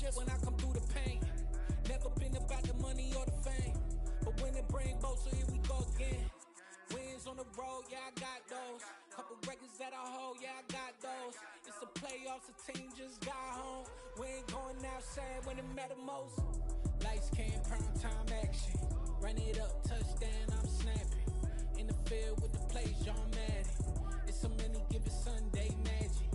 shit when I come through the pain. Never been about the money or the fame. But when it bring both, so here we go again. Wins on the road, yeah, I got those. Couple records that I hold, yeah, I got those. It's the playoffs, the team just got home. We ain't going outside when it matter most. Lights came, prime time action. Run it up, touchdown, I'm snapping. In the field with the plays, John Madden. It's so many given Sunday magic.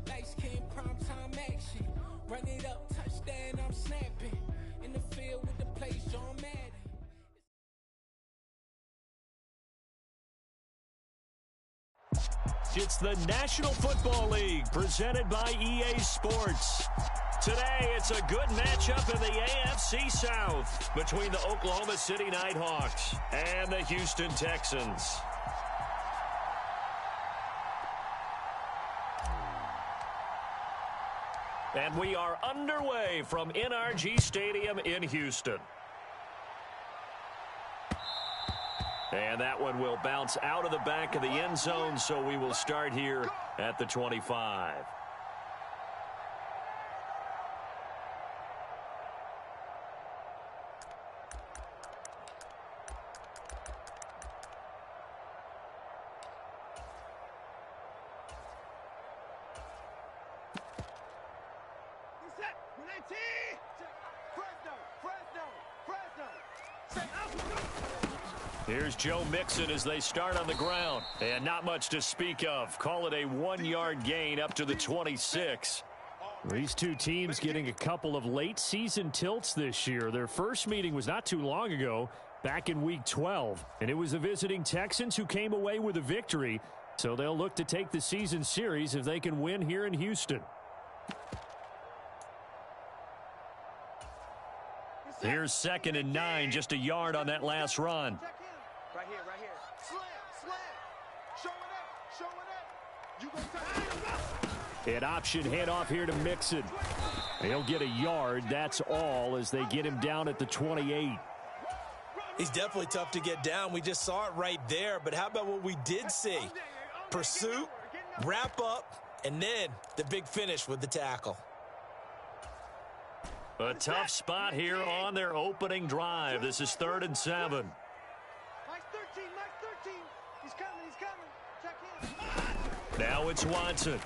Lights came, prime time action. Run it up, touchdown, I'm snapping. In the field with the plays, John Madden. It's the National Football League presented by EA Sports. Today, it's a good matchup in the AFC South between the Oklahoma City Nighthawks and the Houston Texans. And we are underway from NRG Stadium in Houston. And that one will bounce out of the back of the end zone, so we will start here at the 25. Here's Joe Mixon as they start on the ground. And not much to speak of. Call it a 1-yard gain up to the 26. These two teams getting a couple of late season tilts this year. Their first meeting was not too long ago, back in Week 12. And it was the visiting Texans who came away with a victory. So they'll look to take the season series if they can win here in Houston. Here's 2nd and 9, just a yard on that last run. Right here. Slam. Show it up. An option handoff here to Mixon. He'll get a yard, that's all, as they get him down at the 28. He's definitely tough to get down. We just saw it right there, but how about what we did see? Pursuit, wrap up, and then the big finish with the tackle. A tough spot here on their opening drive. This is 3rd and 7. Nice 13. He's coming. Check in. Now it's Watson.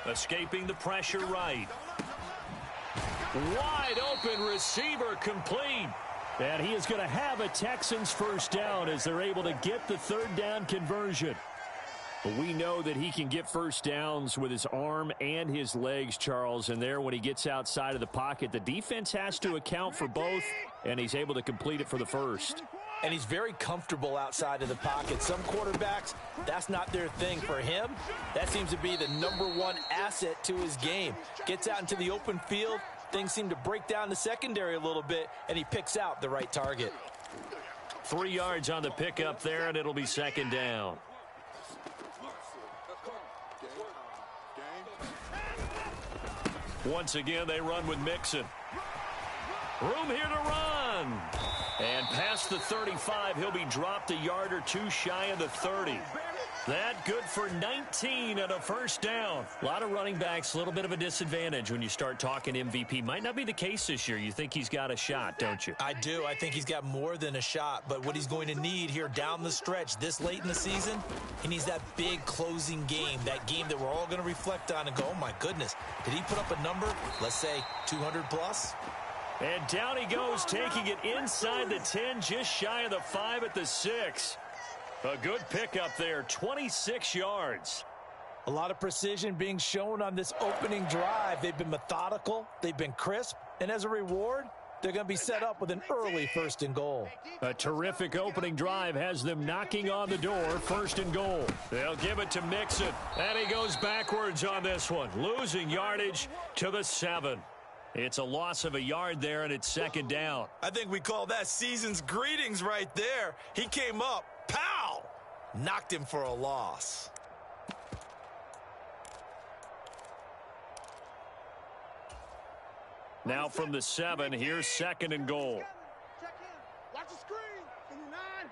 Escaping the pressure right. Wide open receiver complete. And he is going to have a Texans first down as they're able to get the 3rd down conversion. But we know that he can get first downs with his arm and his legs, Charles. And there, when he gets outside of the pocket, the defense has to account for both, and he's able to complete it for the first. And he's very comfortable outside of the pocket. Some quarterbacks, that's not their thing. For him, that seems to be the #1 asset to his game. Gets out into the open field, things seem to break down the secondary a little bit, and he picks out the right target. 3 yards on the pickup there, and it'll be 2nd down. Once again, they run with Mixon. Room here to run. And past the 35, he'll be dropped a yard or two shy of the 30. That good for 19 and a first down. A lot of running backs, a little bit of a disadvantage when you start talking MVP. Might not be the case this year. You think he's got a shot, don't you? I do. I think he's got more than a shot. But what he's going to need here down the stretch this late in the season, he needs that big closing game, that game that we're all going to reflect on and go, oh, my goodness, did he put up a number, let's say 200 plus? And down he goes, taking it inside the 10, just shy of the 5 at the 6. A good pickup there, 26 yards. A lot of precision being shown on this opening drive. They've been methodical, they've been crisp, and as a reward, they're going to be set up with an early 1st and goal. A terrific opening drive has them knocking on the door, 1st and goal. They'll give it to Mixon, and he goes backwards on this one, losing yardage to the 7. It's a loss of a yard there, and it's 2nd down. I think we call that season's greetings right there. He came up, pow! Knocked him for a loss. Now from the 7, here's 2nd and goal. Check in. Watch the screen. 59.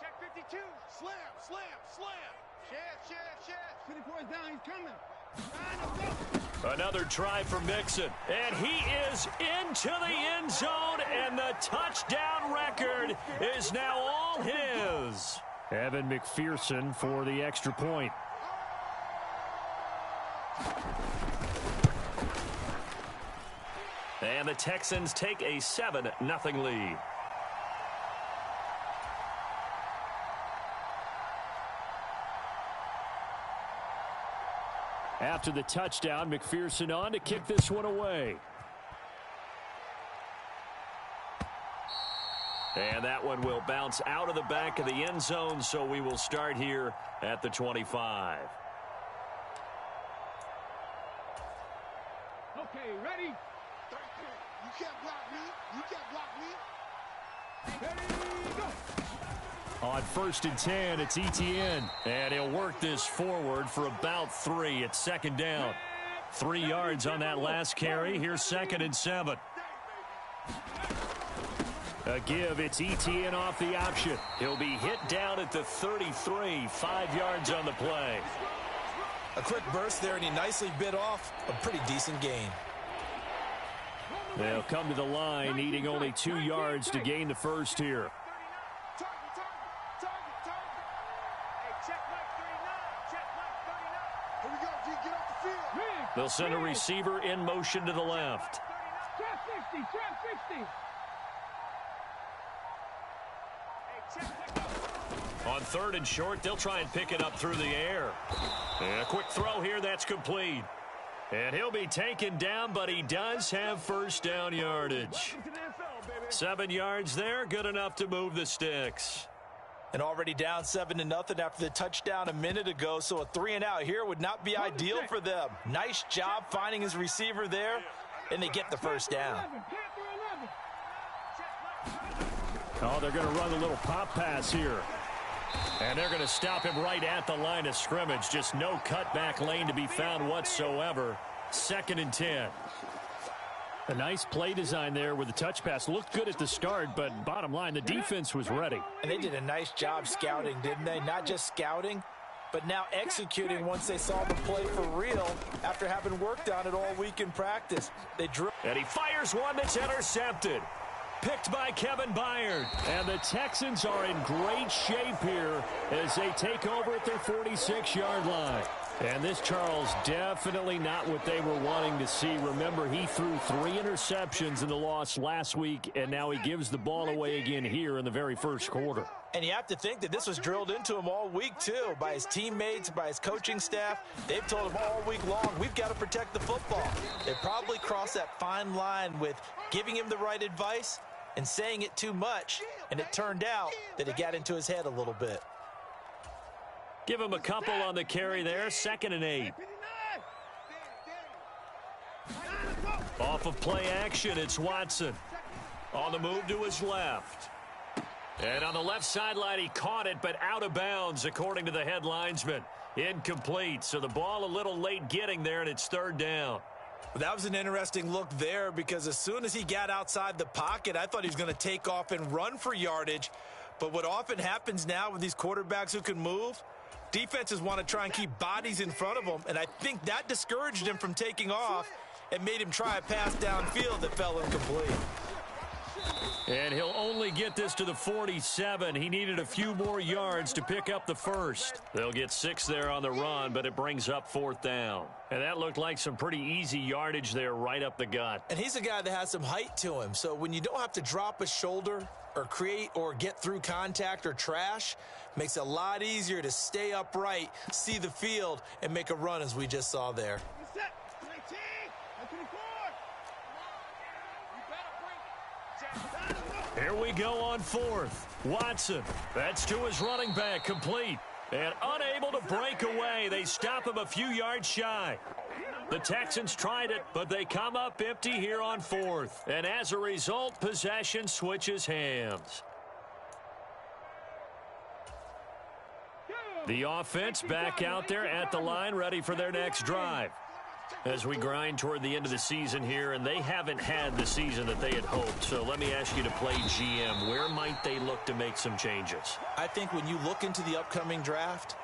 Check 52. Slam. Share. 50 points down. He's coming. Another try for Mixon, and he is into the end zone, and the touchdown record is now all his. Evan McPherson for the extra point. And the Texans take a 7-0 lead. After the touchdown, McPherson on to kick this one away. And that one will bounce out of the back of the end zone, so we will start here at the 25. Okay, ready? You can't block me. You can't block me. Ready, go. On 1st and 10, it's Etienne. And he'll work this forward for about 3. It's second down. 3 yards on that last carry. Here's 2nd and 7. A give, it's Etienne off the option. He'll be hit down at the 33, 5 yards on the play. A quick burst there, and he nicely bit off a pretty decent gain. They'll come to the line, needing only 2 yards to gain the first here. They'll send a receiver in motion to the left. Trap 60, trap 60. On 3rd and short, they'll try and pick it up through the air. And a quick throw here, that's complete. And he'll be taken down, but he does have first down yardage. 7 yards there, good enough to move the sticks. And already down 7-0 after the touchdown a minute ago, so a 3-and-out here would not be ideal for them. Nice job finding his receiver there, and they get the first down. Oh, they're going to run a little pop pass here. And they're going to stop him right at the line of scrimmage. Just no cutback lane to be found whatsoever. 2nd and 10. A nice play design there with the touch pass. Looked good at the start, but bottom line, the defense was ready. And they did a nice job scouting, didn't they? Not just scouting, but now executing once they saw the play for real after having worked on it all week in practice. They drew. And he fires one that's intercepted. Picked by Kevin Byard. And the Texans are in great shape here as they take over at their 46-yard line. And this, Charles, definitely not what they were wanting to see. Remember, he threw 3 interceptions in the loss last week, and now he gives the ball away again here in the very first quarter. And you have to think that this was drilled into him all week, too, by his teammates, by his coaching staff. They've told him all week long, we've got to protect the football. They probably crossed that fine line with giving him the right advice and saying it too much, and it turned out that it got into his head a little bit. Give him a couple on the carry there. 2nd and 8. Off of play action, it's Watson. On the move to his left. And on the left sideline, he caught it, but out of bounds, according to the head linesman. Incomplete, so the ball a little late getting there, and it's 3rd down. That was an interesting look there because as soon as he got outside the pocket, I thought he was going to take off and run for yardage. But what often happens now with these quarterbacks who can move, defenses want to try and keep bodies in front of them, and I think that discouraged him from taking off and made him try a pass downfield that fell incomplete. And he'll only get this to the 47. He needed a few more yards to pick up the first. They'll get 6 there on the run, but it brings up 4th down. And that looked like some pretty easy yardage there right up the gut. And he's a guy that has some height to him, so when you don't have to drop a shoulder or create or get through contact or trash, makes it a lot easier to stay upright, see the field, and make a run as we just saw there. Here we go on 4th. Watson, that's to his running back, complete. And unable to break away, they stop him a few yards shy. The Texans tried it, but they come up empty here on 4th. And as a result, possession switches hands. The offense back out there at the line, ready for their next drive. As we grind toward the end of the season here, and they haven't had the season that they had hoped. So let me ask you to play GM. Where might they look to make some changes? I think when you look into the upcoming draft,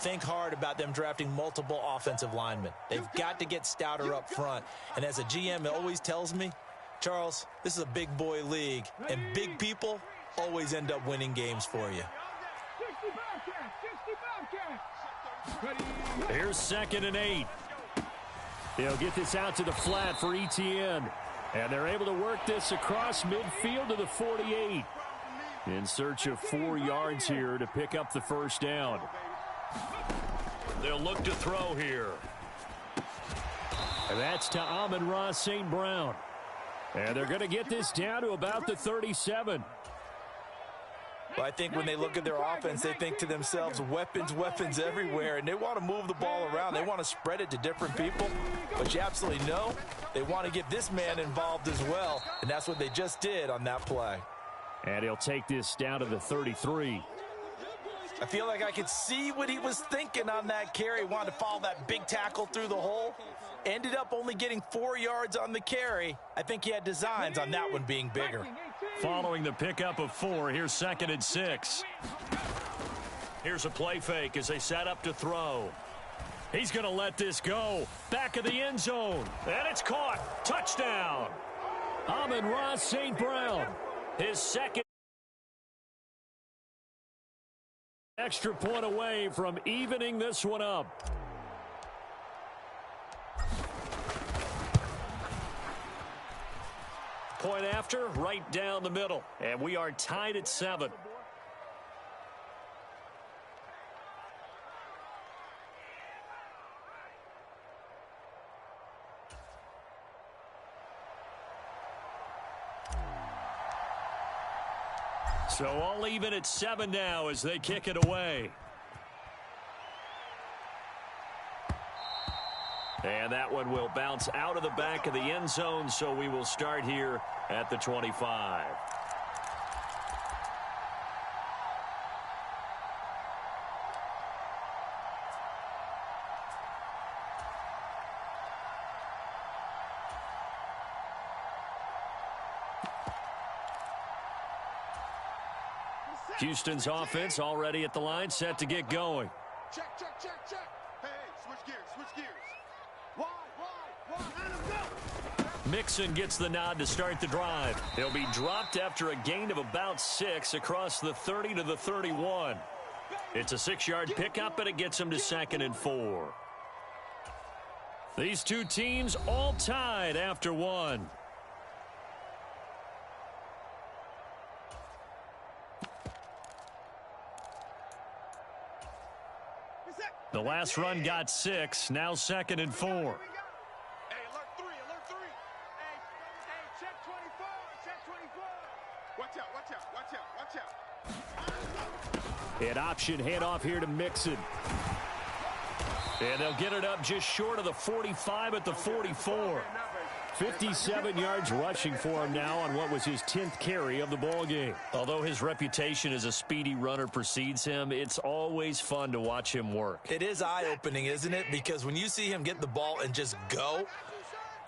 think hard about them drafting multiple offensive linemen. They've got to get stouter up front. And as a GM, it always tells me, Charles, this is a big boy league, and big people always end up winning games for you. Here's 2nd and 8. They'll get this out to the flat for Etienne. And they're able to work this across midfield to the 48. In search of 4 yards here to pick up the first down. They'll look to throw here. And that's to Amon-Ra St. Brown. And they're going to get this down to about the 37. Well, I think when they look at their offense, they think to themselves, weapons, weapons everywhere, and they want to move the ball around. They want to spread it to different people, but you absolutely know they want to get this man involved as well, and that's what they just did on that play. And he'll take this down to the 33. I feel like I could see what he was thinking on that carry. Wanted to follow that big tackle through the hole. Ended up only getting 4 yards on the carry. I think he had designs on that one being bigger. Following the pickup of 4, here's 2nd and 6. Here's a play fake as they set up to throw. He's going to let this go. Back of the end zone. And it's caught. Touchdown. Amon-Ra St. Brown. His second. Extra point away from evening this one up. Point after, right down the middle. And we are tied at 7. So all even at 7 now as they kick it away. And that one will bounce out of the back of the end zone, so we will start here at the 25. Houston's offense already at the line, set to get going. Check. Hey, switch gears. Wide, let him go. Mixon gets the nod to start the drive. He'll be dropped after a gain of about 6 across the 30 to the 31. It's a 6-yard pickup, and it gets him to 2nd and 4. These two teams all tied after 1. The last run got 6, now 2nd and 4. Hey, alert 3. Hey, check 24. Watch out. An option handoff here to Mixon. And they'll get it up just short of the 45 at the 44. 57 yards rushing for him now on what was his 10th carry of the ball game. Although his reputation as a speedy runner precedes him, it's always fun to watch him work. It is eye-opening, isn't it? Because when you see him get the ball and just go,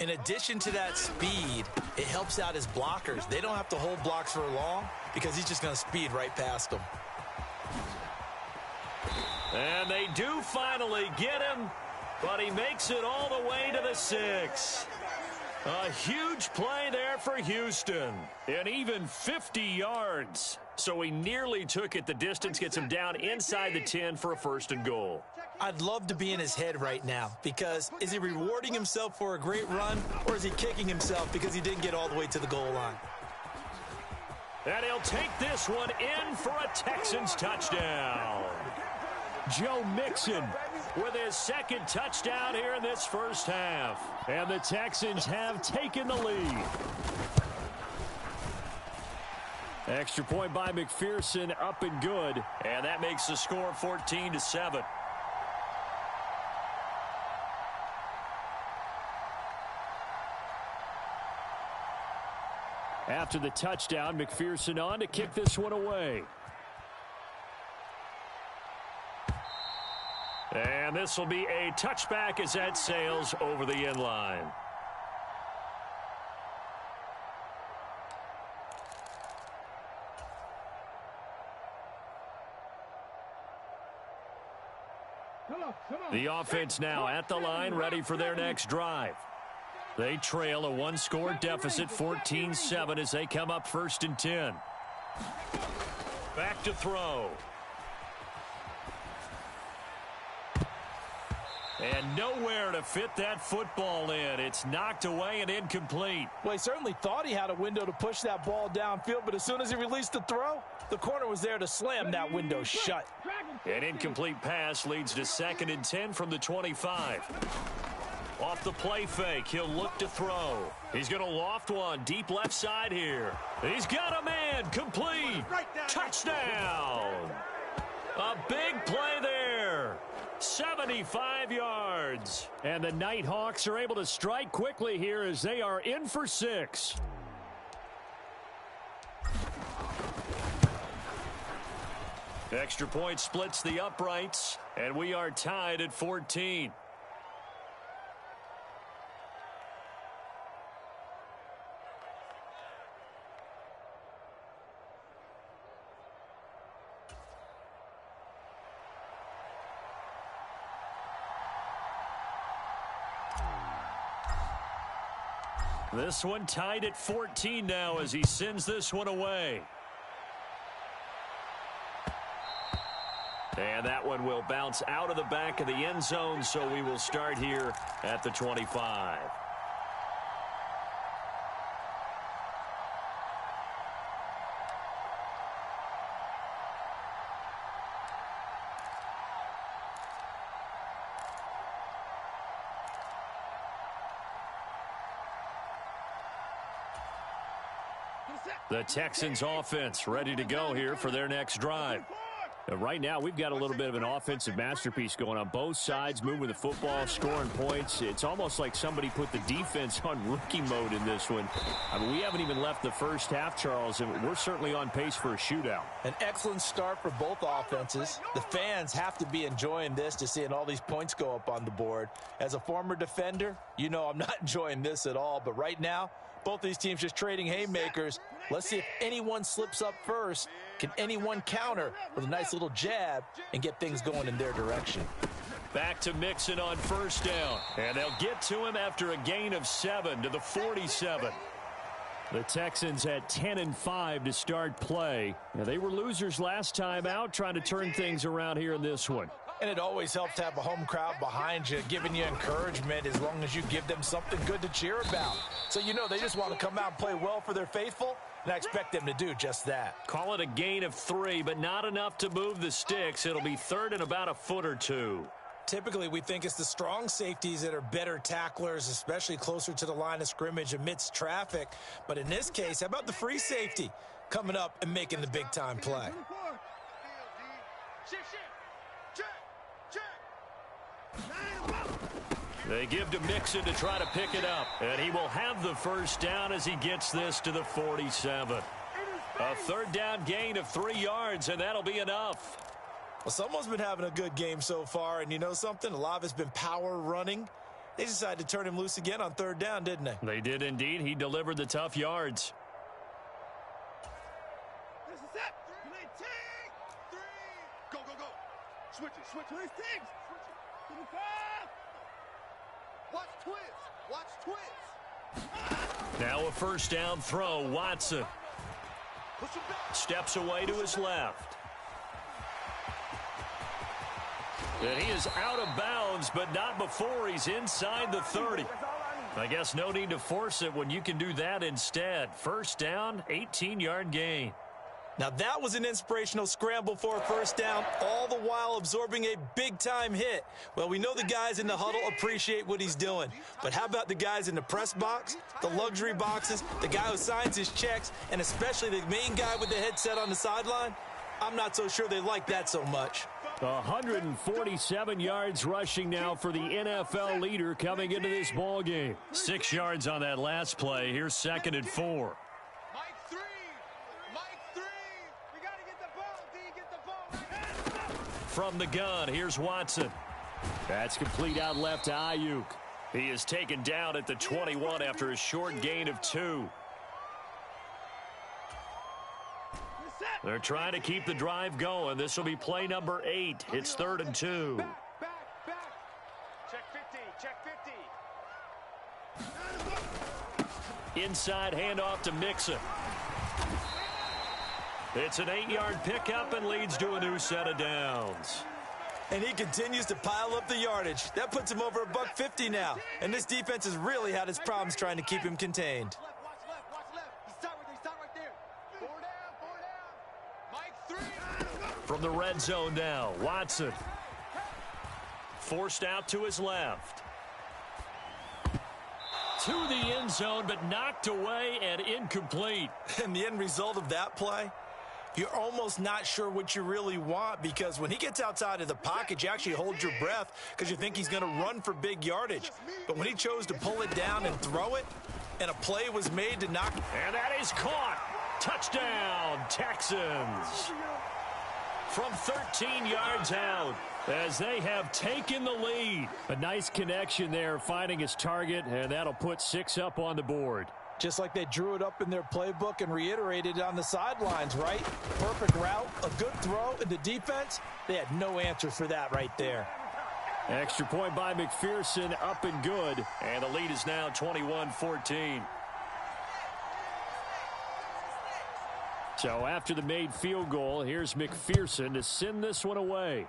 in addition to that speed, it helps out his blockers. They don't have to hold blocks for long because he's just going to speed right past them. And they do finally get him, but he makes it all the way to the 6. A huge play there for Houston. And even 50 yards. So he nearly took it the distance, gets him down inside the 10 for a 1st and goal. I'd love to be in his head right now because is he rewarding himself for a great run or is he kicking himself because he didn't get all the way to the goal line? And he'll take this one in for a Texans touchdown. Joe Mixon with his 2nd touchdown here in this first half. And the Texans have taken the lead. Extra point by McPherson, up and good. And that makes the score 14-7. After the touchdown, McPherson on to kick this one away. And this will be a touchback as that sails over the end line. The offense now at the line, ready for their next drive. They trail a one-score deficit, 14-7, as they come up 1st and 10. Back to throw. And nowhere to fit that football in. It's knocked away and incomplete. Well, he certainly thought he had a window to push that ball downfield, but as soon as he released the throw, the corner was there to slam that window shut. An incomplete pass leads to 2nd and 10 from the 25. Off the play fake, he'll look to throw. He's going to loft one deep left side here. He's got a man, complete. Touchdown. A big play there. 75 yards. And the Nighthawks are able to strike quickly here as they are in for 6. Extra point splits the uprights, and we are tied at 14. This one tied at 14 now as he sends this one away. And that one will bounce out of the back of the end zone, so we will start here at the 25. The Texans offense ready to go here for their next drive. Right now, we've got a little bit of an offensive masterpiece going on both sides, moving the football, scoring points. It's almost like somebody put the defense on rookie mode in this one. I mean, we haven't even left the first half, Charles, and we're certainly on pace for a shootout. An excellent start for both offenses. The fans have to be enjoying this, to seeing all these points go up on the board. As a former defender, you know I'm not enjoying this at all, but right now, both these teams just trading haymakers. Let's see if anyone slips up first. Can anyone counter with a nice little jab and get things going in their direction? Back to Mixon on 1st down. And they'll get to him after a gain of 7 to the 47. The Texans had 10-5 to start play. Now, they were losers last time out, trying to turn things around here in this one. And it always helps to have a home crowd behind you, giving you encouragement as long as you give them something good to cheer about. So you know they just want to come out and play well for their faithful, and I expect them to do just that. Call it a gain of 3, but not enough to move the sticks. It'll be 3rd and about a foot or 2. Typically, we think it's the strong safeties that are better tacklers, especially closer to the line of scrimmage amidst traffic. But in this case, how about the free safety coming up and making the big-time play? They give to Mixon to try to pick it up, and he will have the 1st down as he gets this to the 47. A 3rd down gain of 3 yards, and that'll be enough. Well, someone's been having a good game so far, and you know something? A lot of it's been power running. They decided to turn him loose again on 3rd down, didn't they? They did indeed. He delivered the tough yards. This is it. Play team. 3. Go, go, go. Switch it, switch it. Switch it. Watch twins. Watch twins. Now a 1st down throw. Watson steps away to his left. And he is out of bounds, but not before he's inside the 30. I guess no need to force it when you can do that instead. 1st down, 18-yard gain. Now that was an inspirational scramble for a 1st down, all the while absorbing a big-time hit. Well, we know the guys in the huddle appreciate what he's doing. But how about the guys in the press box, the luxury boxes, the guy who signs his checks, and especially the main guy with the headset on the sideline? I'm not so sure they like that so much. 147 yards rushing now for the NFL leader coming into this ball game. 6 yards on that last play. Here's 2nd and 4. From the gun, here's Watson. That's complete out left to Ayuk. He is taken down at the 21 after a short gain of 2. They're trying to keep the drive going. This will be play number 8. It's 3rd and 2. Inside handoff to Mixon. It's an 8-yard pickup and leads to a new set of downs. And he continues to pile up the yardage. That puts him over $150 now. And this defense has really had its problems trying to keep him contained. From the red zone now, Watson. Forced out to his left. To the end zone, but knocked away and incomplete. And the end result of that play, you're almost not sure what you really want, because when he gets outside of the pocket, you actually hold your breath because you think he's going to run for big yardage. But when he chose to pull it down and throw it, and a play was made to knock. And that is caught. Touchdown, Texans. From 13 yards out, as they have taken the lead. A nice connection there, finding his target, and that'll put 6 up on the board. Just like they drew it up in their playbook and reiterated it on the sidelines, right? Perfect route, a good throw, and the defense, they had no answer for that right there. Extra point by McPherson, up and good. And the lead is now 21-14. So after the made field goal, here's McPherson to send this one away.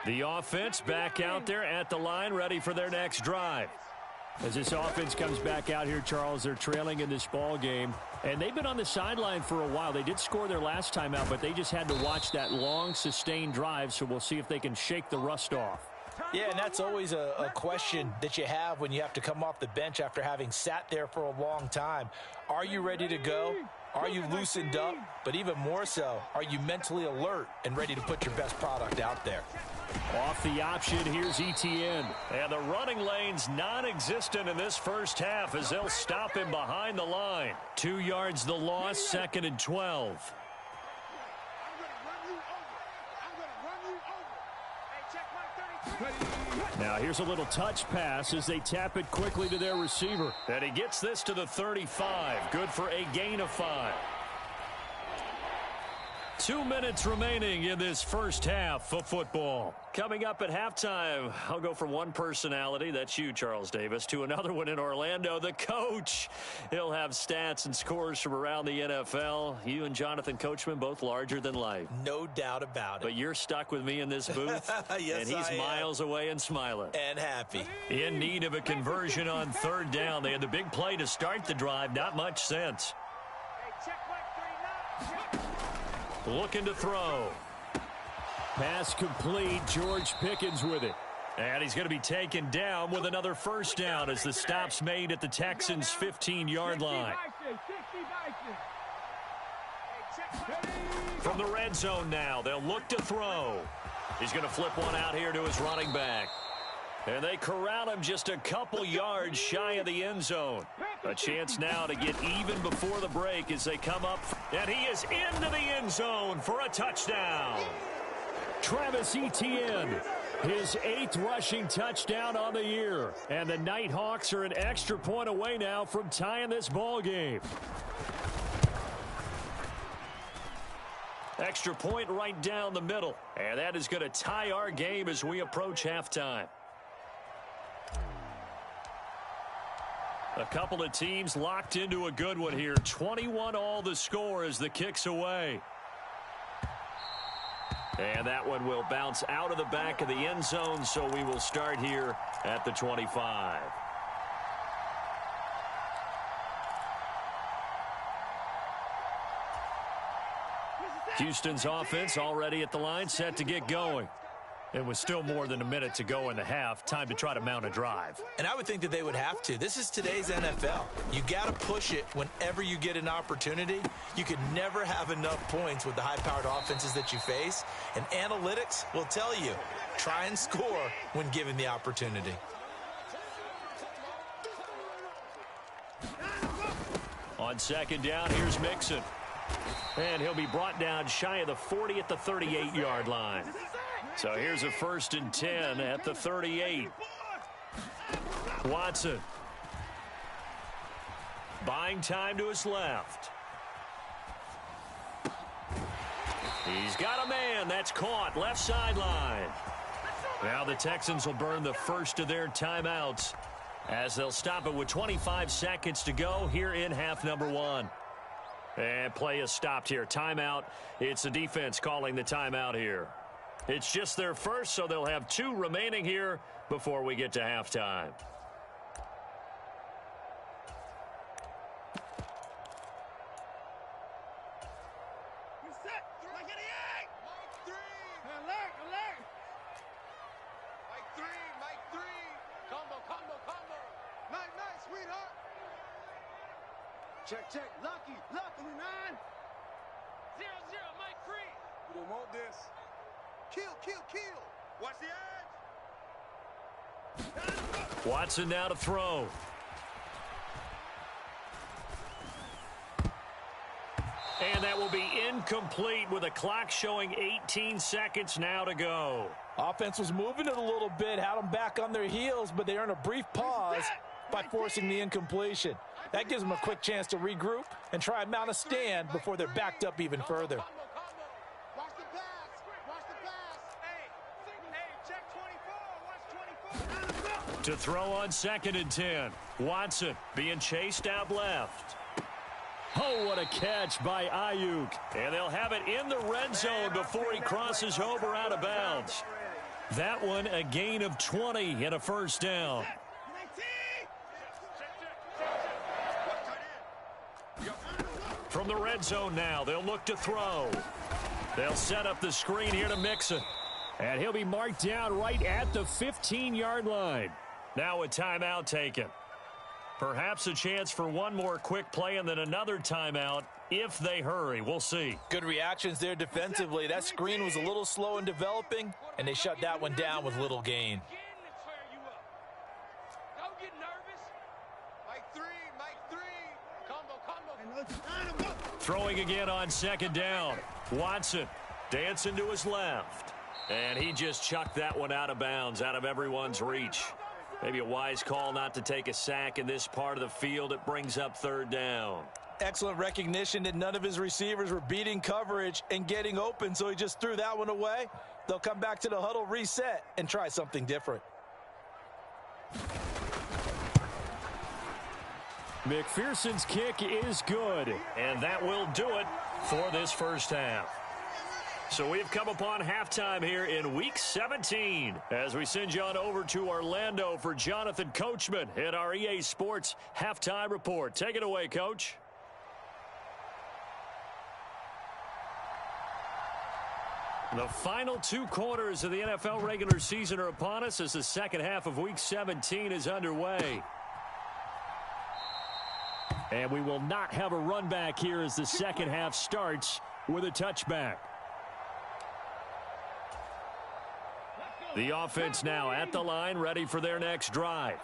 The offense back out there at the line, ready for their next drive. As this offense comes back out here, Charles, they're trailing in this ball game. And they've been on the sideline for a while. They did score their last time out, but they just had to watch that long, sustained drive, so we'll see if they can shake the rust off. Yeah, and that's always a question that you have when you have to come off the bench after having sat there for a long time. Are you ready to go? Are you loosened up? But even more so, are you mentally alert and ready to put your best product out there? Off the option, here's Etienne. And the running lane's non-existent in this first half as they'll stop him behind the line. 2 yards the loss, 2nd and 12. Now here's a little touch pass as they tap it quickly to their receiver. And he gets this to the 35. Good for a gain of 5. 2 minutes remaining in this first half of football. Coming up at halftime, I'll go from one personality, that's you, Charles Davis, to another one in Orlando, the coach. He'll have stats and scores from around the NFL. You and Jonathan Coachman, both larger than life. No doubt about it. But you're stuck with me in this booth. Yes, and he's miles away and smiling. And happy. In need of a conversion on 3rd down. They had the big play to start the drive. Not much sense. Looking to throw. Pass complete. George Pickens with it. And he's going to be taken down with another first down as the stop's made at the Texans' 15-yard line. From the red zone now, they'll look to throw. He's going to flip one out here to his running back. And they corral him just a couple yards shy of the end zone. A chance now to get even before the break as they come up. And he is into the end zone for a touchdown. Travis Etienne, his 8th rushing touchdown on the year. And the Nighthawks are an extra point away now from tying this ball game. Extra point right down the middle. And that is going to tie our game as we approach halftime. A couple of teams locked into a good one here. 21 all the score as the kick's away. And that one will bounce out of the back of the end zone, so we will start here at the 25. Houston's offense already at the line, set to get going. And with still more than a minute to go in the half, time to try to mount a drive. And I would think that they would have to. This is today's NFL. You got to push it whenever you get an opportunity. You could never have enough points with the high-powered offenses that you face. And analytics will tell you, try and score when given the opportunity. On 2nd down, here's Mixon. And he'll be brought down shy of the 40 at the 38-yard line. So here's a 1st and 10 at the 38. Watson. Buying time to his left. He's got a man. That's caught. Left sideline. Now the Texans will burn the first of their timeouts as they'll stop it with 25 seconds to go here in half number 1. And play is stopped here. Timeout. It's the defense calling the timeout here. It's just their first, so they'll have 2 remaining here before we get to halftime. Check. Lucky, 9. 0-0, Mike 3. We don't want this. Kill. Watch the edge. Watson now to throw. And that will be incomplete with a clock showing 18 seconds now to go. Offense was moving it a little bit, had them back on their heels, but they earned a brief pause by forcing the incompletion. That gives them a quick chance to regroup and try and mount a stand before they're backed up even further. Watch the pass. Hey, check 24. Watch 24. To throw on 2nd and 10. Watson being chased out left. Oh, what a catch by Ayuk. And they'll have it in the red zone before he crosses over out of bounds. That one a gain of 20 and a 1st down. From the red zone now, they'll look to throw. They'll set up the screen here to Mixon. And he'll be marked down right at the 15-yard line. Now a timeout taken. Perhaps a chance for one more quick play and then another timeout if they hurry. We'll see. Good reactions there defensively. That screen was a little slow in developing, and they shut that one down with little gain. Throwing again on 2nd down. Watson dancing to his left. And he just chucked that one out of bounds, out of everyone's reach. Maybe a wise call not to take a sack in this part of the field. It brings up 3rd down. Excellent recognition that none of his receivers were beating coverage and getting open, so he just threw that one away. They'll come back to the huddle, reset, and try something different. McPherson's kick is good, and that will do it for this first half. So we've come upon halftime here in Week 17 as we send you on over to Orlando for Jonathan Coachman in our EA Sports Halftime Report. Take it away, Coach. The final 2 quarters of the NFL regular season are upon us as the second half of Week 17 is underway. And we will not have a run back here as the second half starts with a touchback. The offense now at the line, ready for their next drive.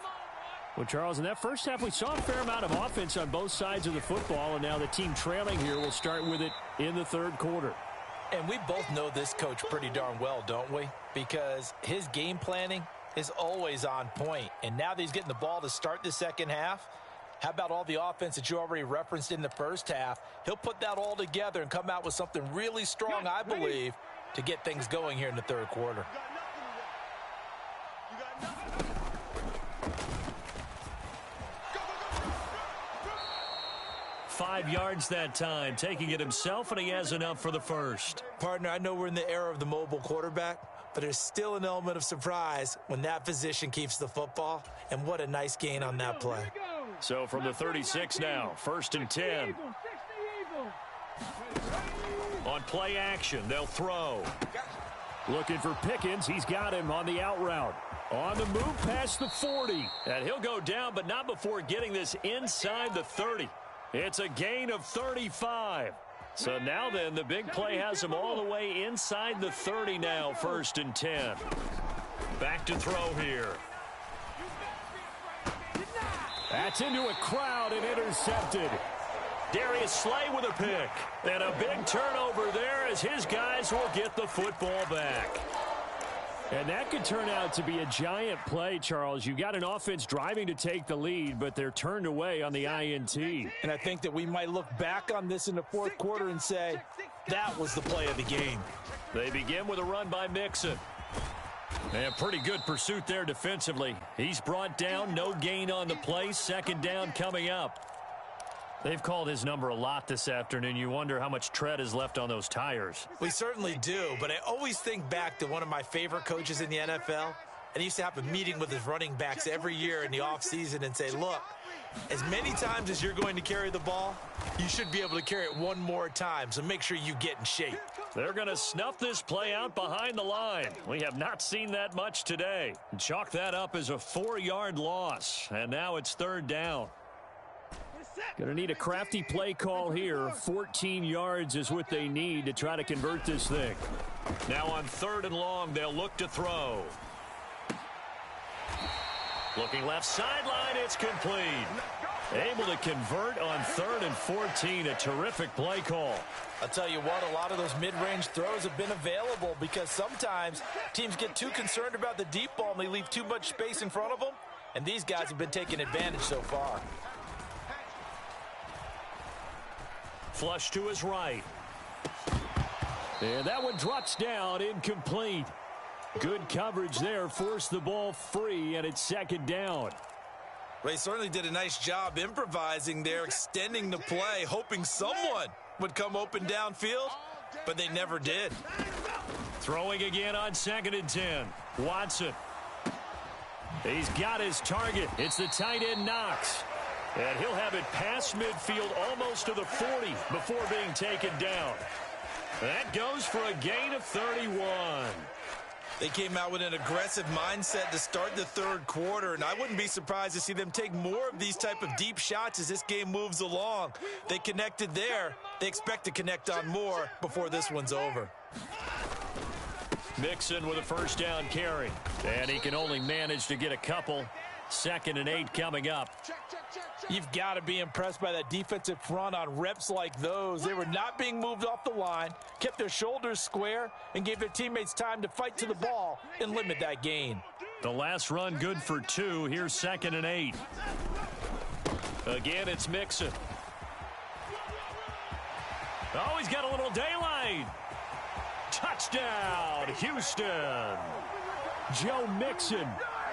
Well, Charles, in that first half, we saw a fair amount of offense on both sides of the football, and now the team trailing here will start with it in the 3rd quarter. And we both know this coach pretty darn well, don't we? Because his game planning is always on point. And now that he's getting the ball to start the second half, how about all the offense that you already referenced in the first half? He'll put that all together and come out with something really strong, I believe, to get things going here in the 3rd quarter. 5 yards that time, taking it himself, and he has enough for the first. Partner, I know we're in the era of the mobile quarterback, but there's still an element of surprise when that position keeps the football, and what a nice gain on that play. So from the 36 now, 1st and 10. On play action, they'll throw. Looking for Pickens. He's got him on the out route. On the move past the 40. And he'll go down, but not before getting this inside the 30. It's a gain of 35. So now then, the big play has him all the way inside the 30 now, 1st and 10. Back to throw here. That's into a crowd and intercepted. Darius Slay with a pick. And a big turnover there as his guys will get the football back. And that could turn out to be a giant play, Charles. You got an offense driving to take the lead, but they're turned away on the INT. And I think that we might look back on this in the fourth quarter and say, that was the play of the game. They begin with a run by Mixon. And pretty good pursuit there defensively. He's brought down, no gain on the play, second down coming up. They've called his number a lot this afternoon. You wonder how much tread is left on those tires. We certainly do, but I always think back to one of my favorite coaches in the NFL, and he used to have a meeting with his running backs every year in the offseason and say, look, as many times as you're going to carry the ball, you should be able to carry it one more time, so make sure you get in shape. They're going to snuff this play out behind the line. We have not seen that much today. Chalk that up as a 4-yard loss, and now it's third down. Going to need a crafty play call here. 14 yards is what they need to try to convert this thing. Now on third and long, they'll look to throw. Looking left sideline, it's complete. Able to convert on 3rd and 14, a terrific play call. I'll tell you what, a lot of those mid-range throws have been available because sometimes teams get too concerned about the deep ball and they leave too much space in front of them, and these guys have been taking advantage so far. Flush to his right. And that one drops down, incomplete. Good coverage there, forced the ball free, and it's second down. They certainly did a nice job improvising there, extending the play, hoping someone would come open downfield, but they never did. Throwing again on 2nd and 10. Watson. He's got his target. It's the tight end Knox. And he'll have it past midfield almost to the 40 before being taken down. That goes for a gain of 31. They came out with an aggressive mindset to start the third quarter, and I wouldn't be surprised to see them take more of these type of deep shots as this game moves along. They connected there. They expect to connect on more before this one's over. Mixon with a first down carry. And he can only manage to get a couple. 2nd and 8 coming up. You've got to be impressed by that defensive front on reps like those. They were not being moved off the line, kept their shoulders square, and gave their teammates time to fight to the ball and limit that gain. The last run good for 2. Here's 2nd and 8. Again, it's Mixon. Oh, he's got a little daylight. Touchdown, Houston. Joe Mixon.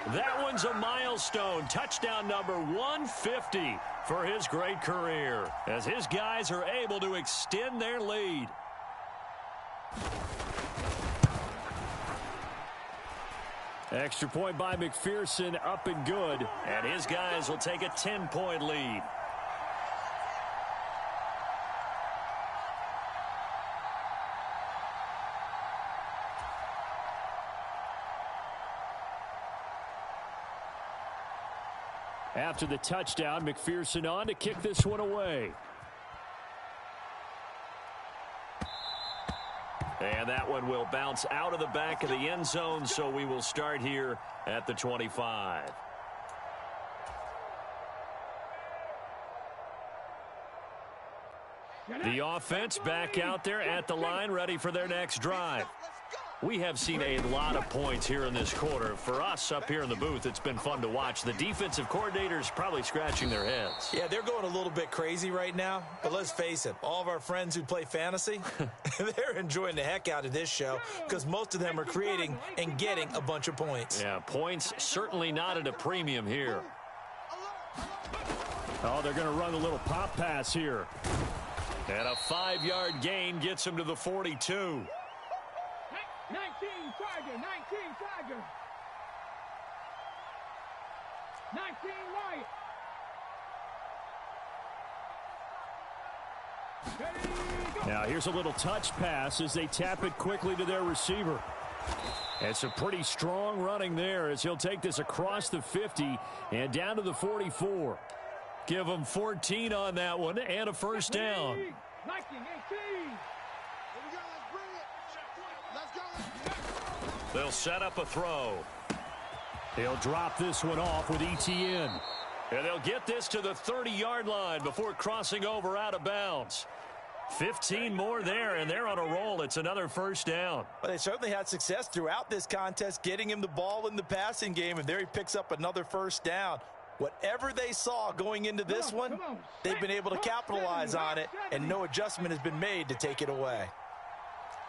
That one's a milestone. Touchdown number 150 for his great career as his guys are able to extend their lead. Extra point by McPherson, up and good. And his guys will take a 10-point lead. After the touchdown, McPherson on to kick this one away. And that one will bounce out of the back of the end zone, so we will start here at the 25. The offense back out there at the line, ready for their next drive. We have seen a lot of points here in this quarter. For us up here in the booth, it's been fun to watch. The defensive coordinators probably scratching their heads. Yeah, they're going a little bit crazy right now. But let's face it, all of our friends who play fantasy, they're enjoying the heck out of this show because most of them are creating and getting a bunch of points. Yeah, points certainly not at a premium here. Oh, they're going to run a little pop pass here. And a 5-yard gain gets him to the 42. 19 Tiger, 19 Tiger. 19 Wyatt. Now here's a little touch pass as they tap it quickly to their receiver. It's a pretty strong running there as he'll take this across the 50 and down to the 44. Give him 14 on that one and a first down. 19, 18. They'll set up a throw. They'll drop this one off with ETN. And they'll get this to the 30-yard line before crossing over out of bounds. 15 more there, and they're on a roll. It's another first down. Well, they certainly had success throughout this contest, getting him the ball in the passing game, and there he picks up another first down. Whatever they saw going into this one, they've been able to capitalize on it, and no adjustment has been made to take it away.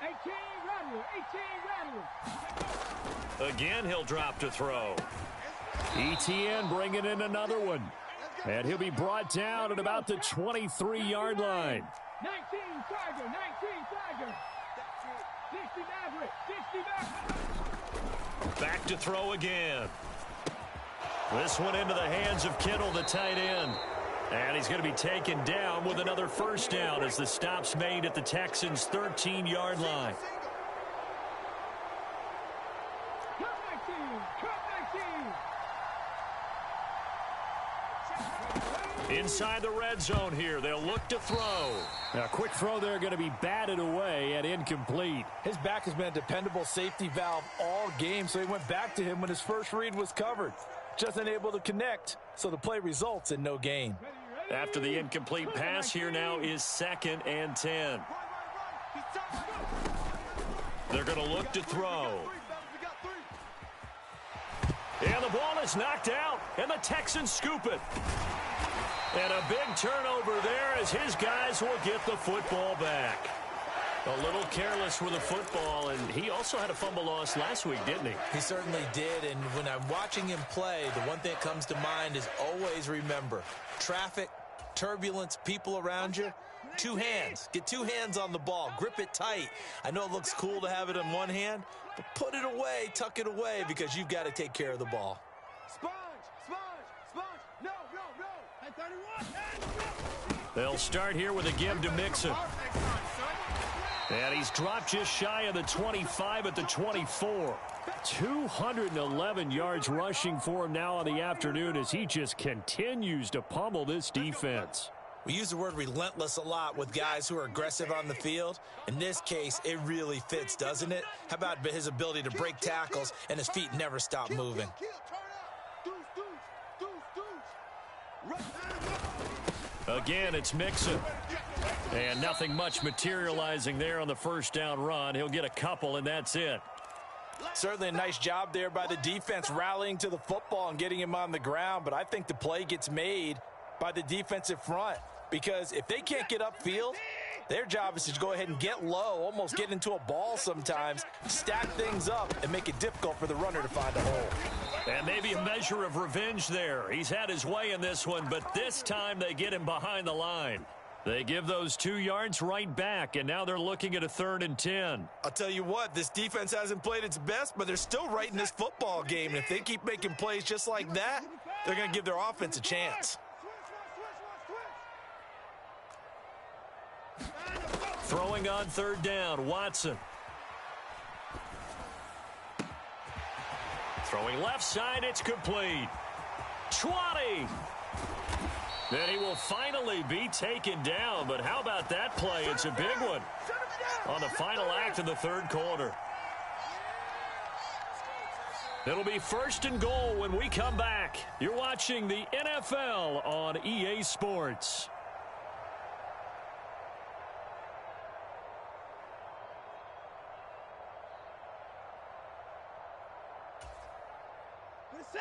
18 rattle. Again, he'll drop to throw. ETN bringing in another one. And he'll be brought down at about the 23-yard line. 19 Tiger, 19 Tiger. 60 Maverick, 60 Maverick. Back to throw again. This one into the hands of Kittle, the tight end. And he's going to be taken down with another first down as the stop's made at the Texans' 13-yard line. Inside the red zone here, they'll look to throw. Now, a quick throw there going to be batted away and incomplete. His back has been a dependable safety valve all game, so he went back to him when his first read was covered. Just unable to connect, so the play results in no gain. After the incomplete pass, here now is 2nd and 10. They're going to look to throw. And the ball is knocked out, and the Texans scoop it. And a big turnover there as his guys will get the football back. A little careless with the football, and he also had a fumble loss last week, didn't he? He certainly did, and when I'm watching him play, the one thing that comes to mind is always remember, traffic, turbulence, people around you, 2 hands. Get 2 hands on the ball. Grip it tight. I know it looks cool to have it in one hand, but put it away, tuck it away, because you've got to take care of the ball. They'll start here with a give to Mixon. And he's dropped just shy of the 25 at the 24. 211 yards rushing for him now on the afternoon as he just continues to pummel this defense. We use the word relentless a lot with guys who are aggressive on the field. In this case, it really fits, doesn't it? How about his ability to break tackles and his feet never stop moving? Again, it's Mixon. And nothing much materializing there on the first down run. He'll get a couple, and that's it. Certainly a nice job there by the defense rallying to the football and getting him on the ground, but I think the play gets made by the defensive front because if they can't get upfield, their job is to go ahead and get low, almost get into a ball sometimes, stack things up, and make it difficult for the runner to find a hole. And maybe a measure of revenge there. He's had his way in this one, but this time they get him behind the line. They give those 2 yards right back, and now they're looking at a 3rd and 10. I'll tell you what, this defense hasn't played its best, but they're still right in this football game. And if they keep making plays just like that, they're going to give their offense a chance. Throwing on 3rd down, Watson. Throwing left side, it's complete. 20. Then he will finally be taken down, but how about that play? It's a big one on the final act of the 3rd quarter. It'll be 1st and goal when we come back. You're watching the NFL on EA Sports.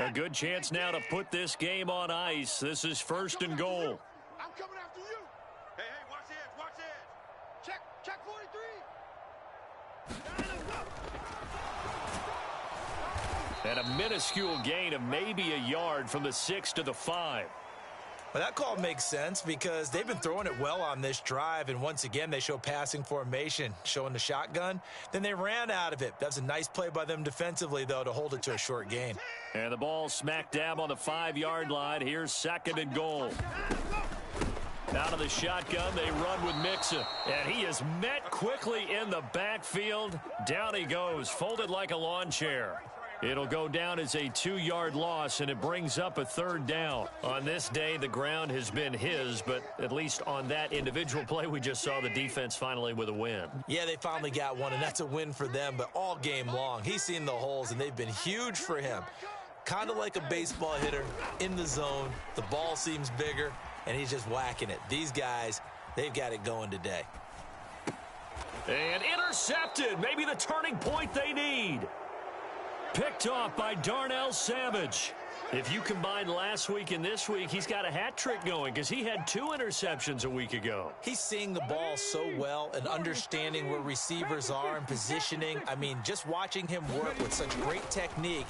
A good chance now to put this game on ice. This is 1st and goal. I'm coming after you. Hey, watch the edge, watch the edge. Check 43. And a minuscule gain of maybe a yard from the 6 to the 5. Well, that call makes sense because they've been throwing it well on this drive, and once again they show passing formation, showing the shotgun. Then they ran out of it. That's a nice play by them defensively, though, to hold it to a short gain. And the ball smack dab on the 5-yard line. Here's 2nd and goal. Out of the shotgun, they run with Mixon. And he is met quickly in the backfield. Down he goes, folded like a lawn chair. It'll go down as a 2-yard loss, and it brings up a 3rd down. On this day, the ground has been his, but at least on that individual play, we just saw the defense finally with a win. Yeah, they finally got one, and that's a win for them, but all game long, he's seen the holes, and they've been huge for him. Kind of like a baseball hitter in the zone. The ball seems bigger, and he's just whacking it. They've got it going today. And intercepted. Maybe the turning point they need. Picked off by Darnell Savage. If you combine last week and this week, he's got a hat trick going because he had 2 interceptions a week ago. He's seeing the ball so well and understanding where receivers are and positioning. I mean, just watching him work with such great technique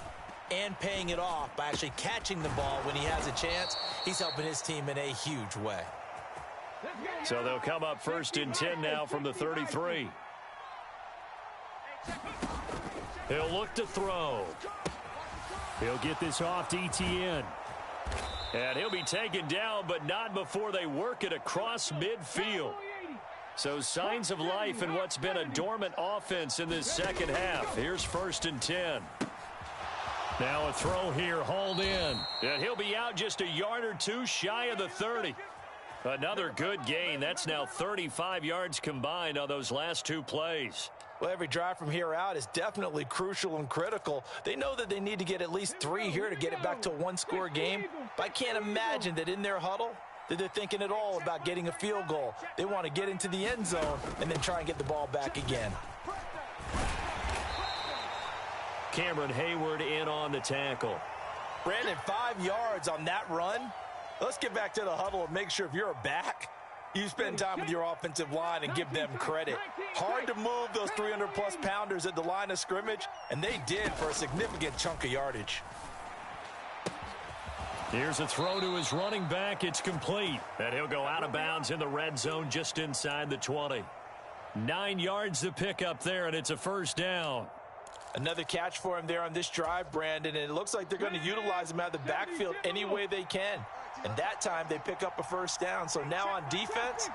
and paying it off by actually catching the ball when he has a chance, he's helping his team in a huge way. So they'll come up 1st and 10 now from the 33. He'll look to throw. He'll get this off to Etienne. And he'll be taken down, but not before they work it across midfield. So signs of life in what's been a dormant offense in this second half. Here's 1st and 10. Now a throw here, hauled in. And he'll be out just a yard or 2 shy of the 30. Another good gain. That's now 35 yards combined on those last 2 plays. Well, every drive from here out is definitely crucial and critical. They know that they need to get at least 3 here to get it back to a 1-score game. But I can't imagine that in their huddle that they're thinking at all about getting a field goal. They want to get into the end zone and then try and get the ball back again. Cameron Hayward in on the tackle. Brandon, 5 yards on that run. Let's get back to the huddle and make sure if you're a back, you spend time with your offensive line and give them credit. Hard to move those 300-plus pounders at the line of scrimmage, and they did for a significant chunk of yardage. Here's a throw to his running back. It's complete. And he'll go out of bounds in the red zone just inside the 20. 9 yards to pick up there, and it's a 1st down. Another catch for him there on this drive, Brandon, and it looks like they're going to utilize him out of the backfield any way they can. And that time they pick up a 1st down. So now on defense,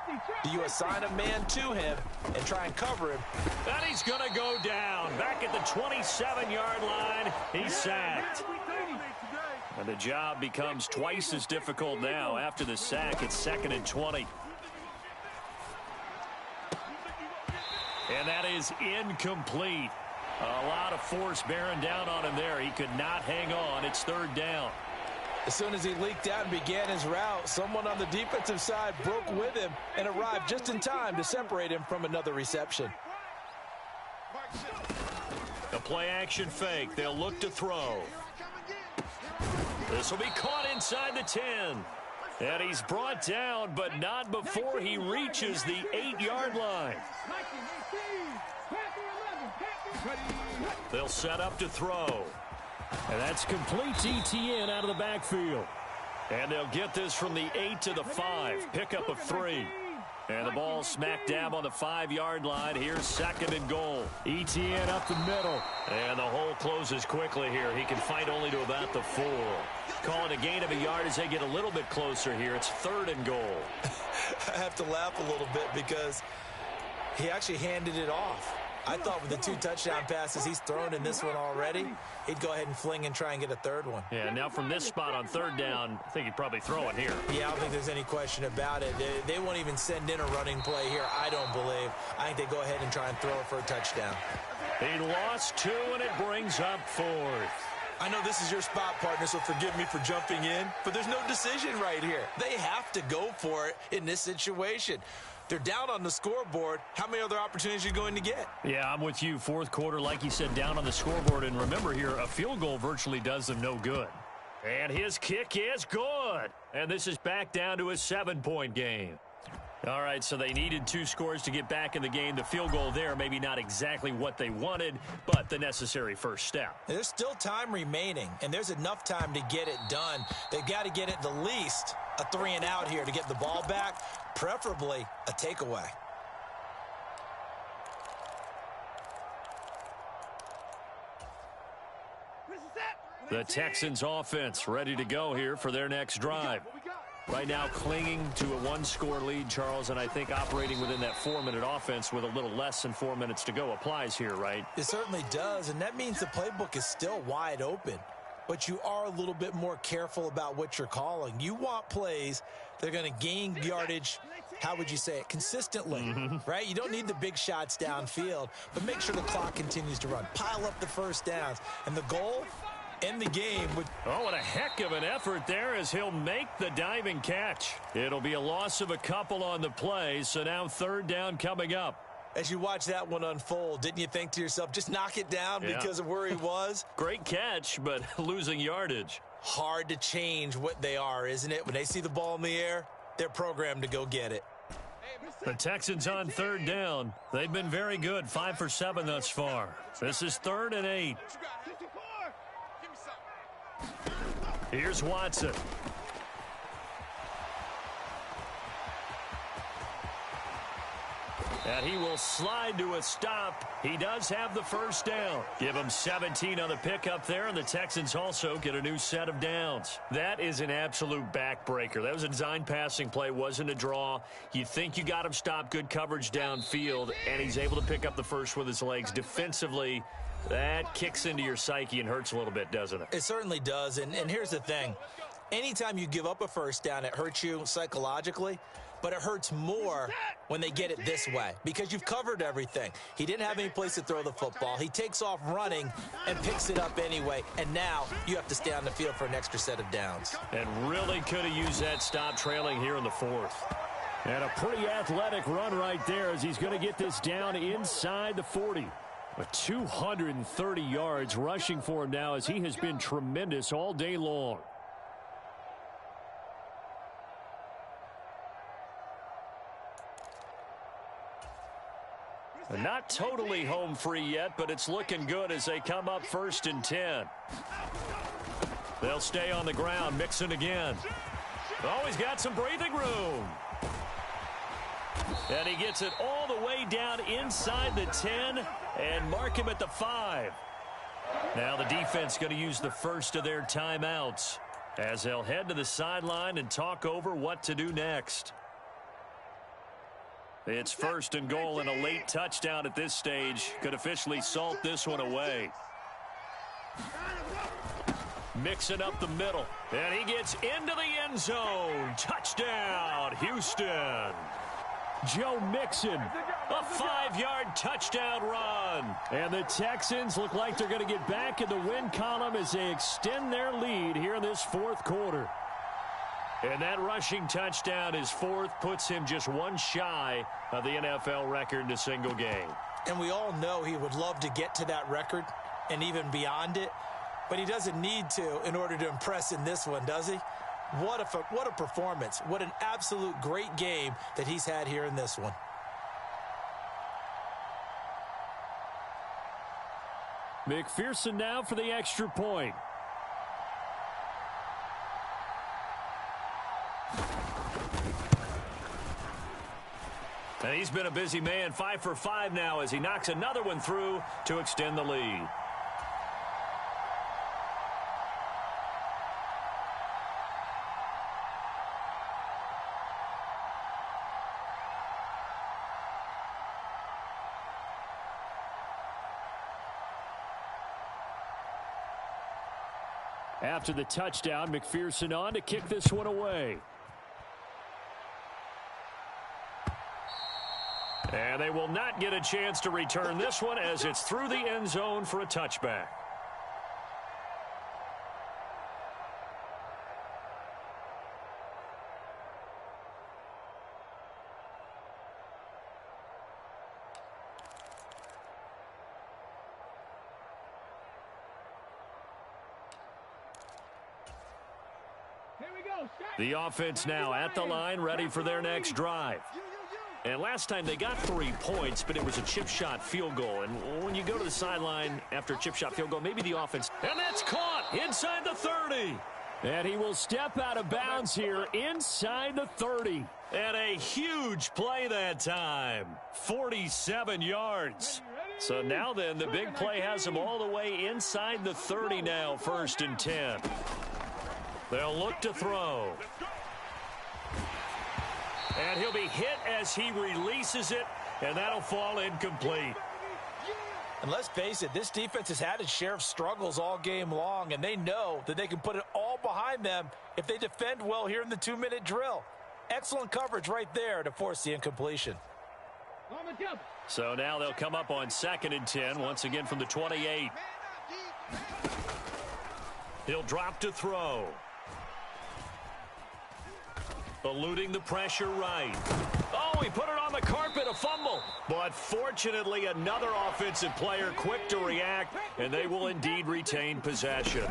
do you assign a man to him and try and cover him? And he's going to go down. Back at the 27-yard line, he's sacked. And the job becomes twice as difficult now. After the sack, it's 2nd and 20. And that is incomplete. A lot of force bearing down on him there. He could not hang on. It's 3rd down. As soon as he leaked out and began his route, someone on the defensive side broke with him and arrived just in time to separate him from another reception. The play-action fake. They'll look to throw. This will be caught inside the 10. And he's brought down, but not before he reaches the 8-yard line. They'll set up to throw. And that's complete to Etienne out of the backfield. And they'll get this from the 8 to the 5. Pickup of 3. And the ball smack dab on the 5-yard line. Here's 2nd and goal. Etienne up the middle. And the hole closes quickly here. He can fight only to about the 4. Call it a gain of a yard as they get a little bit closer here. It's 3rd and goal. I have to laugh a little bit because he actually handed it off. I thought with the 2 touchdown passes he's thrown in this one already, he'd go ahead and fling and try and get a 3rd one. Yeah, now from this spot on 3rd down, I think he'd probably throw it here. Yeah, I don't think there's any question about it. They won't even send in a running play here, I don't believe. I think they go ahead and try and throw it for a touchdown. He lost 2, and it brings up 4th. I know this is your spot, partner, so forgive me for jumping in, but there's no decision right here. They have to go for it in this situation. They're down on the scoreboard. How many other opportunities are you going to get? Yeah, I'm with you. 4th quarter, like you said, down on the scoreboard. And remember here, a field goal virtually does them no good. And his kick is good. And this is back down to a 7-point game. All right, so they needed 2 scores to get back in the game. The field goal there, maybe not exactly what they wanted, but the necessary first step. There's still time remaining, and there's enough time to get it done. They've got to get at the least a 3 and out here to get the ball back, preferably a takeaway. The Texans offense ready to go here for their next drive. Right now clinging to a 1-score lead, Charles, and I think operating within that 4-minute offense with a little less than 4 minutes to go applies here, right? It certainly does, and that means the playbook is still wide open. But you are a little bit more careful about what you're calling. You want plays that are going to gain yardage, how would you say it, consistently, right? You don't need the big shots downfield, but make sure the clock continues to run. Pile up the first downs, and the goal, end the game with... Oh, and a heck of an effort there as he'll make the diving catch. It'll be a loss of a couple on the play, so now 3rd down coming up. As you watch that one unfold, didn't you think to yourself, just knock it down because of where he was? Great catch, but losing yardage. Hard to change what they are, isn't it? When they see the ball in the air, they're programmed to go get it. The Texans on third down. They've been very good, 5 for 7 thus far. This is 3rd and 8. Here's Watson. And he will slide to a stop. He does have the first down. Give him 17 on the pickup there, and the Texans also get a new set of downs. That is an absolute backbreaker. That was a design passing play, wasn't a draw. You think you got him stopped, good coverage downfield, and he's able to pick up the first with his legs. Defensively, that kicks into your psyche and hurts a little bit, doesn't it? It certainly does, and here's the thing. Anytime you give up a first down, it hurts you psychologically, but it hurts more when they get it this way because you've covered everything. He didn't have any place to throw the football. He takes off running and picks it up anyway, and now you have to stay on the field for an extra set of downs. And really could have used that stop trailing here in the 4th. And a pretty athletic run right there as he's going to get this down inside the 40. With 230 yards rushing for him now as he has been tremendous all day long. Not totally home free yet, but it's looking good as they come up 1st and 10. They'll stay on the ground, Mixon again. Oh, he's got some breathing room. And he gets it all the way down inside the 10 and mark him at the 5. Now the defense going to use the first of their timeouts as they'll head to the sideline and talk over what to do next. It's 1st and goal, and a late touchdown at this stage could officially salt this one away. Mixing up the middle, and he gets into the end zone. Touchdown, Houston. Joe Mixon, a 5-yard touchdown run. And the Texans look like they're going to get back in the win column as they extend their lead here in this 4th quarter. And that rushing touchdown, his 4th, puts him just one shy of the NFL record in a single game. And we all know he would love to get to that record and even beyond it, but he doesn't need to in order to impress in this one, does he? What a performance. What an absolute great game that he's had here in this one. McPherson now for the extra point. And he's been a busy man, 5 for 5 now as he knocks another one through to extend the lead. After the touchdown, McPherson on to kick this one away. And they will not get a chance to return this one as it's through the end zone for a touchback. The offense now at the line, ready for their next drive. And last time they got 3 points, but it was a chip shot field goal. And when you go to the sideline after a chip shot field goal, maybe the offense. And that's caught inside the 30. And he will step out of bounds here inside the 30. And a huge play that time. 47 yards. So now then, the big play has him all the way inside the 30 now, 1st and 10. They'll look to throw. And he'll be hit as he releases it, and that'll fall incomplete. And let's face it, this defense has had its share of struggles all game long, and they know that they can put it all behind them if they defend well here in the 2-minute drill. Excellent coverage right there to force the incompletion. So now they'll come up on 2nd and 10, once again from the 28. He'll drop to throw. Eluding the pressure right. Oh, Oh, he put it on the carpet, a fumble. But fortunately, another offensive player quick to react, and they will indeed retain possession.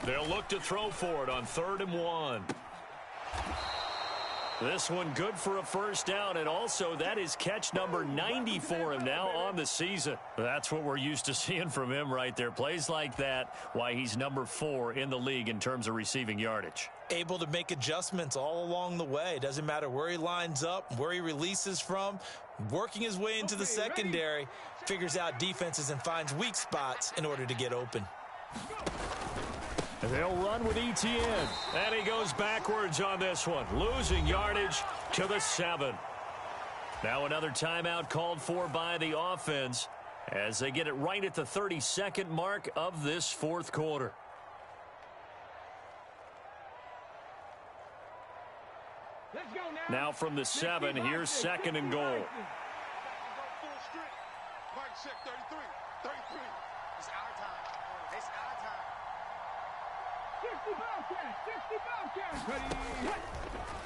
They'll look to throw for it on 3rd and 1. This one good for a first down, and also that is catch number 90 for him now on the season. That's what we're used to seeing from him right there. Plays like that, why he's number 4 in the league in terms of receiving yardage. Able to make adjustments all along the way. Doesn't matter where he lines up, where he releases from, working his way into the secondary, figures out defenses and finds weak spots in order to get open. They'll run with Etienne. And he goes backwards on this one, losing yardage to the 7. Now another timeout called for by the offense as they get it right at the 32nd mark of this 4th quarter. Now from the 7, here's 2nd and goal. Mike check 33. 33. It's our time. It's our time. 60 Bobcats.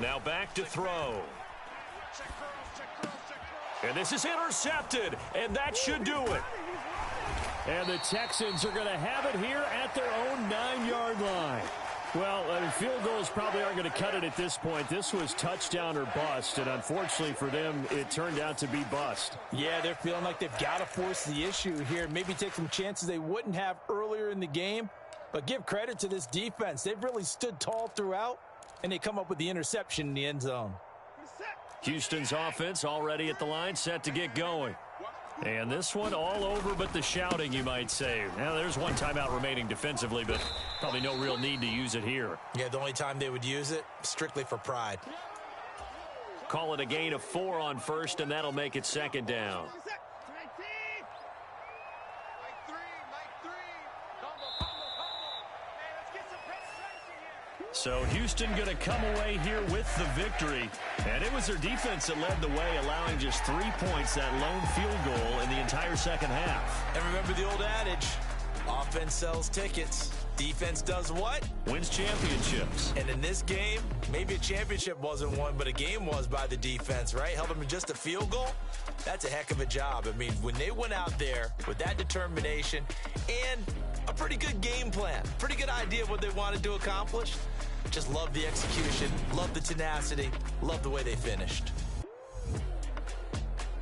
Now back to throw. Check curls, check curls, check curls. And this is intercepted, and that should do it. And the Texans are going to have it here at their own 9-yard line. Well, field goals probably aren't going to cut it at this point. This was touchdown or bust, and unfortunately for them, it turned out to be bust. Yeah, they're feeling like they've got to force the issue here. Maybe take some chances they wouldn't have earlier in the game. But give credit to this defense. They've really stood tall throughout, and they come up with the interception in the end zone. Houston's offense already at the line, set to get going. And this one all over but the shouting, you might say. Now, there's one timeout remaining defensively, but probably no real need to use it here. Yeah, the only time they would use it, strictly for pride. Call it a gain of 4 on 1st, and that'll make it 2nd down. So Houston going to come away here with the victory. And it was their defense that led the way, allowing just 3 points, that lone field goal in the entire second half. And remember the old adage, offense sells tickets. Defense does what? Wins championships. And in this game, maybe a championship wasn't won, but a game was by the defense, right? Held them to just a field goal. That's a heck of a job. I mean, when they went out there with that determination and a pretty good game plan, pretty good idea of what they wanted to accomplish, just love the execution, love the tenacity, love the way they finished.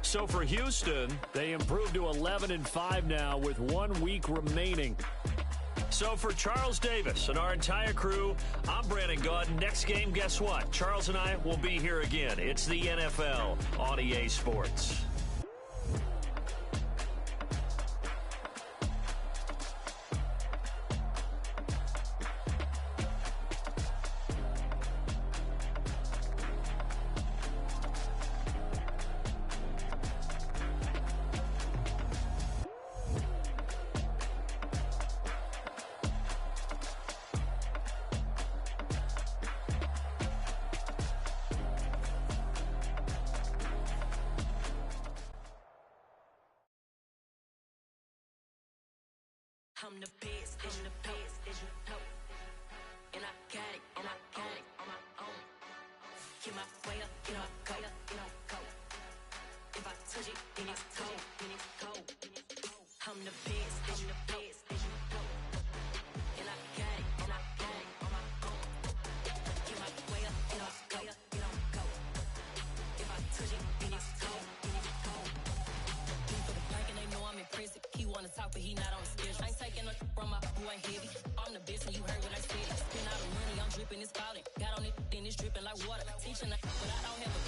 So for Houston, they improved to 11-5 now with 1 week remaining. So for Charles Davis and our entire crew, I'm Brandon Gaudin. Next game, guess what? Charles and I will be here again. It's the NFL on EA Sports. I'm the best, and the best, and you know. And I got it, and I got it on my own. Get my way up, get my go, go. If I touch it, then it's cold, I'm the best, and the best, and you know. And I got it, and I got it on my own. Get my way up, get my go. If I touch it, then it's cold, For the blank and they know I'm impressive. He wanna talk, but he not on the schedule. I ain't taking a from my boo, ain't heavy. I'm the best, and you heard what I said. Spend all the money, I'm dripping, it's falling. Got on it, then it's dripping like water. Teaching, but I don't have a